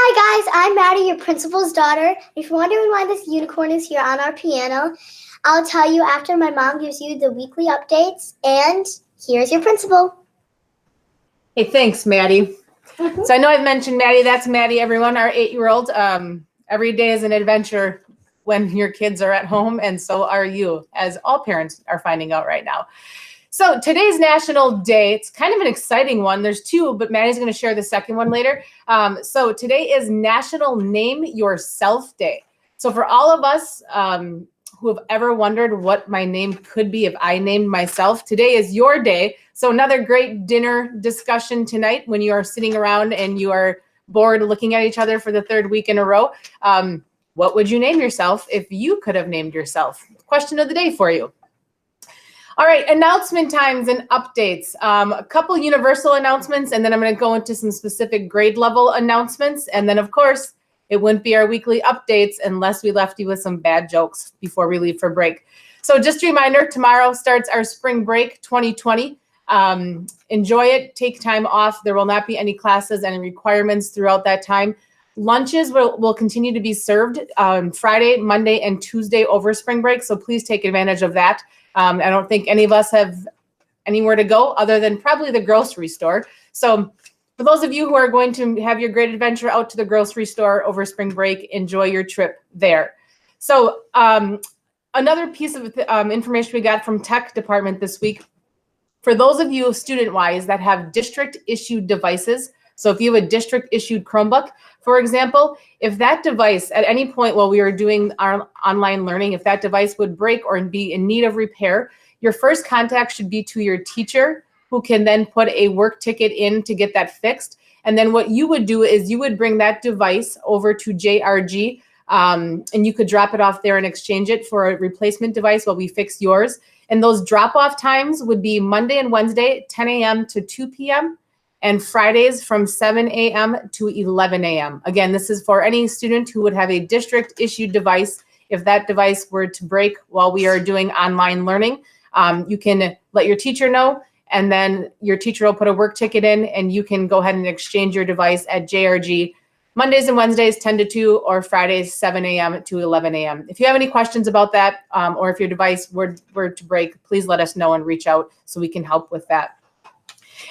Hi guys, I'm Maddie, your principal's daughter. If you're wondering why this unicorn is here on our piano, I'll tell you after my mom gives you the weekly updates. And here's your principal. Hey, thanks, Maddie. So I know I've mentioned Maddie. That's Maddie, everyone, our 8-year-old. Every day is an adventure when your kids are at home, and so are you, as all parents are finding out right now. So today's National Day, it's kind of an exciting one. There's two, but Maddie's going to share the second one later. So today is National Name Yourself Day. So for all of us who have ever wondered what my name could be if I named myself, today is your day. So another great dinner discussion tonight when you are sitting around and you are bored looking at each other for the third week in a row. What would you name yourself if you could have named yourself? Question of the day for you. All right, announcement times and updates. A couple universal announcements, and then I'm going to go into some specific grade level announcements. And then, of course, it wouldn't be our weekly updates unless we left you with some bad jokes before we leave for break. So just a reminder, tomorrow starts our spring break 2020. Enjoy it. Take time off. There will not be any classes, any requirements throughout that time. Lunches will continue to be served on Friday, Monday, and Tuesday over spring break, so please take advantage of that. I don't think any of us have anywhere to go other than probably the grocery store. So for those of you who are going to have your great adventure out to the grocery store over spring break, enjoy your trip there. So another piece of information we got from tech department this week, for those of you student-wise that have district-issued devices, so if you have a district-issued Chromebook, for example, if that device at any point while we are doing our online learning, if that device would break or be in need of repair, your first contact should be to your teacher, who can then put a work ticket in to get that fixed. And then what you would do is you would bring that device over to JRG, and you could drop it off there and exchange it for a replacement device while we fix yours. And those drop-off times would be Monday and Wednesday, 10 a.m. to 2 p.m., and Fridays from 7 a.m. to 11 a.m. Again, this is for any student who would have a district-issued device. If that device were to break while we are doing online learning, you can let your teacher know, and then your teacher will put a work ticket in, and you can go ahead and exchange your device at JRG Mondays and Wednesdays, 10 to 2, or Fridays, 7 a.m. to 11 a.m. If you have any questions about that, or if your device were to break, please let us know and reach out so we can help with that.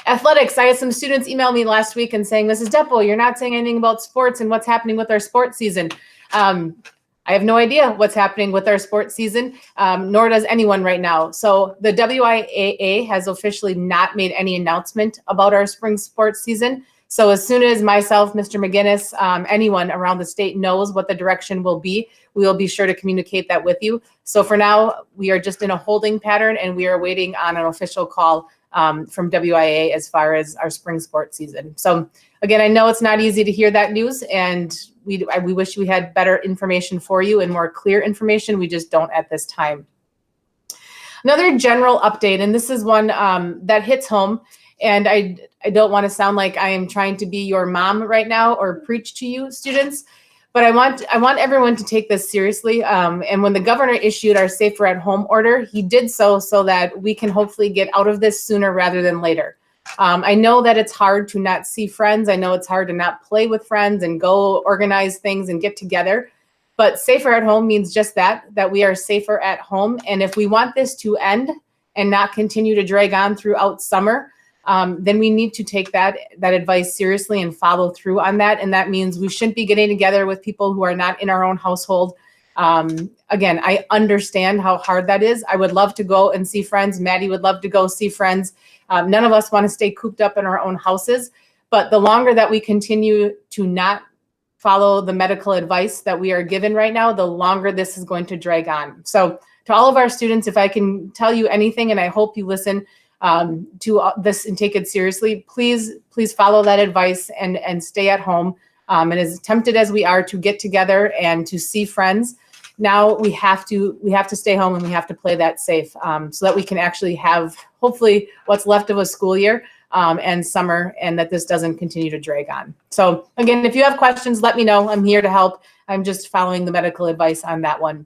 Athletics, I had some students email me last week and saying, Mrs. Deppel, you're not saying anything about sports and what's happening with our sports season. I have no idea what's happening with our sports season, nor does anyone right now. So the WIAA has officially not made any announcement about our spring sports season. So as soon as myself, Mr. McGinnis, anyone around the state knows what the direction will be, we will be sure to communicate that with you. So for now, we are just in a holding pattern, and we are waiting on an official call from WIA as far as our spring sports season. So again, I know it's not easy to hear that news, and we wish we had better information for you and more clear information. We just don't at this time. Another general update, and this is one that hits home, and I don't want to sound like I am trying to be your mom right now or preach to you, students, but I want everyone to take this seriously. And when the governor issued our Safer at Home order, he did so that we can hopefully get out of this sooner rather than later. I know that it's hard to not see friends. I know it's hard to not play with friends and go organize things and get together. But Safer at Home means just that we are safer at home. And if we want this to end and not continue to drag on throughout summer, then we need to take that advice seriously and follow through on that. And that means we shouldn't be getting together with people who are not in our own household. Again, I understand how hard that is. I would love to go and see friends. Maddie would love to go see friends. None of us want to stay cooped up in our own houses. But the longer that we continue to not follow the medical advice that we are given right now, the longer this is going to drag on. So to all of our students, if I can tell you anything, and I hope you listen to this and take it seriously, please follow that advice and stay at home. And as tempted as we are to get together and to see friends, now we have to stay home and we have to play that safe, so that we can actually have hopefully what's left of a school year and summer, and that this doesn't continue to drag on. So again, if you have questions, let me know. I'm here to help. I'm just following the medical advice on that one.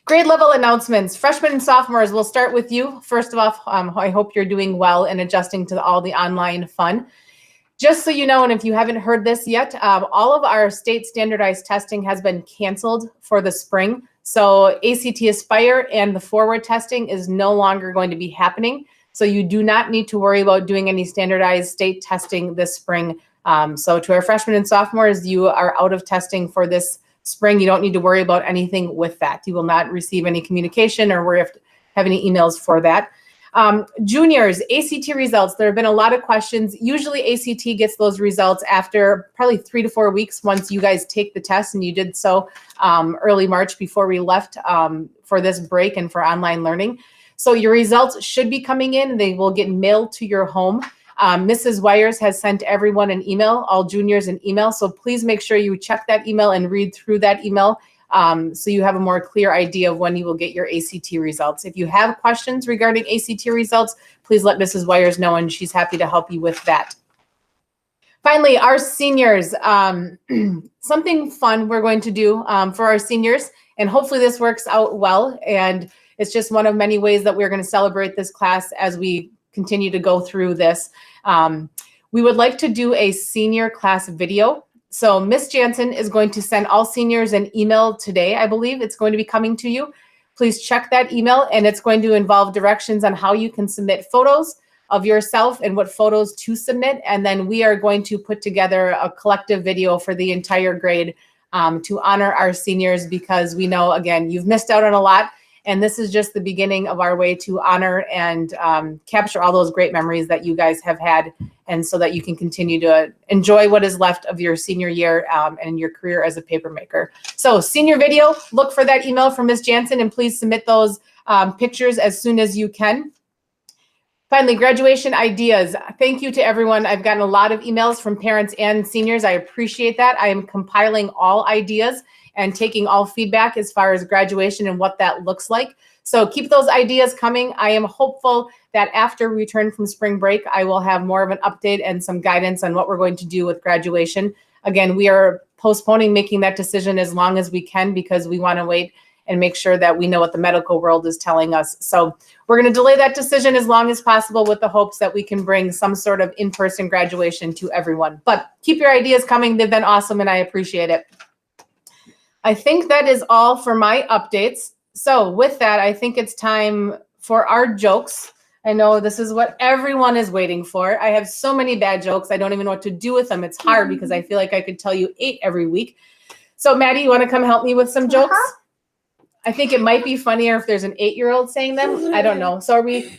Grade level announcements. Freshmen and sophomores, we'll start with you. First of all, I hope you're doing well and adjusting to all the online fun. Just so you know, and if you haven't heard this yet, all of our state standardized testing has been canceled for the spring. So ACT Aspire and the forward testing is no longer going to be happening. So you do not need to worry about doing any standardized state testing this spring. So to our freshmen and sophomores, you are out of testing for this spring. You don't need to worry about anything with that. You will not receive any communication or worry if have any emails for that. Juniors, ACT results. There have been a lot of questions. Usually ACT gets those results after probably 3 to 4 weeks once you guys take the test, and you did so early March before we left for this break and for online learning. So your results should be coming in. They will get mailed to your home. Mrs. Wires has sent everyone an email, all juniors an email. So please make sure you check that email and read through that email. So you have a more clear idea of when you will get your ACT results. If you have questions regarding ACT results, please let Mrs. Wires know, and she's happy to help you with that. Finally, our seniors, something fun we're going to do for our seniors, and hopefully this works out well. And it's just one of many ways that we're going to celebrate this class as we continue to go through this. We would like to do a senior class video. So Miss Jansen is going to send all seniors an email today. I believe it's going to be coming to you. Please check that email, and it's going to involve directions on how you can submit photos of yourself and what photos to submit. And then we are going to put together a collective video for the entire grade to honor our seniors, because we know, again, you've missed out on a lot. And this is just the beginning of our way to honor and capture all those great memories that you guys have had, and so that you can continue to enjoy what is left of your senior year and your career as a paper maker. So senior video, look for that email from Ms. Jansen, and please submit those pictures as soon as you can. Finally, graduation ideas. Thank you to everyone. I've gotten a lot of emails from parents and seniors. I appreciate that. I am compiling all ideas and taking all feedback as far as graduation and what that looks like. So keep those ideas coming. I am hopeful that after we return from spring break, I will have more of an update and some guidance on what we're going to do with graduation. Again, we are postponing making that decision as long as we can, because we want to wait and make sure that we know what the medical world is telling us. So we're going to delay that decision as long as possible, with the hopes that we can bring some sort of in-person graduation to everyone. But keep your ideas coming. They've been awesome, and I appreciate it. I think that is all for my updates. So with that, I think it's time for our jokes. I know this is what everyone is waiting for. I have so many bad jokes. I don't even know what to do with them. It's hard because I feel like I could tell you 8 every week. So Maddie, you want to come help me with some jokes? I think it might be funnier if there's an 8-year-old saying them. I don't know. So are we,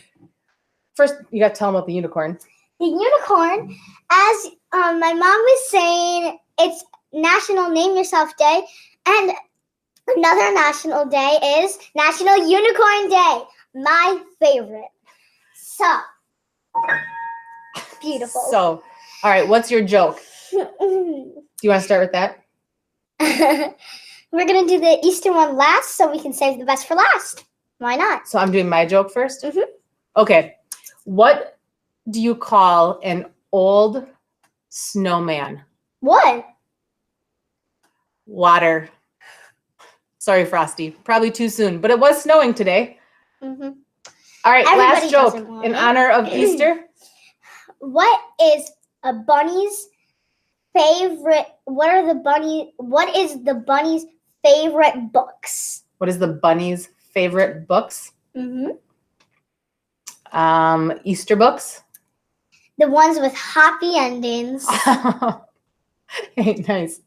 first you got to tell them about the unicorn. The unicorn, as my mom was saying, it's National Name Yourself Day. And another national day is National Unicorn Day, my favorite. So, beautiful. So, all right, what's your joke? Do you want to start with that? We're going to do the Easter one last, so we can save the best for last. Why not? So I'm doing my joke first? Mm-hmm. Okay. What do you call an old snowman? What? Water. Sorry, Frosty. Probably too soon, but it was snowing today. Mm-hmm. All right, Everybody last joke doesn't want in it. honor of Easter. What is a bunny's favorite? What is the bunny's favorite books? What is the bunny's favorite books? Mm-hmm. Easter books. The ones with happy endings. Hey, nice.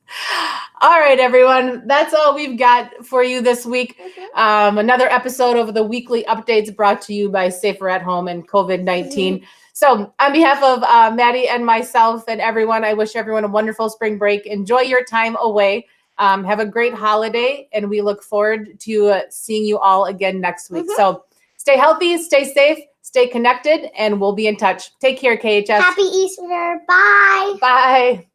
All right, everyone. That's all we've got for you this week. Another episode of the weekly updates brought to you by Safer at Home and COVID-19. So on behalf of Maddie and myself and everyone, I wish everyone a wonderful spring break. Enjoy your time away. Have a great holiday, and we look forward to seeing you all again next week. So stay healthy, stay safe, stay connected, and we'll be in touch. Take care, KHS. Happy Easter. Bye. Bye.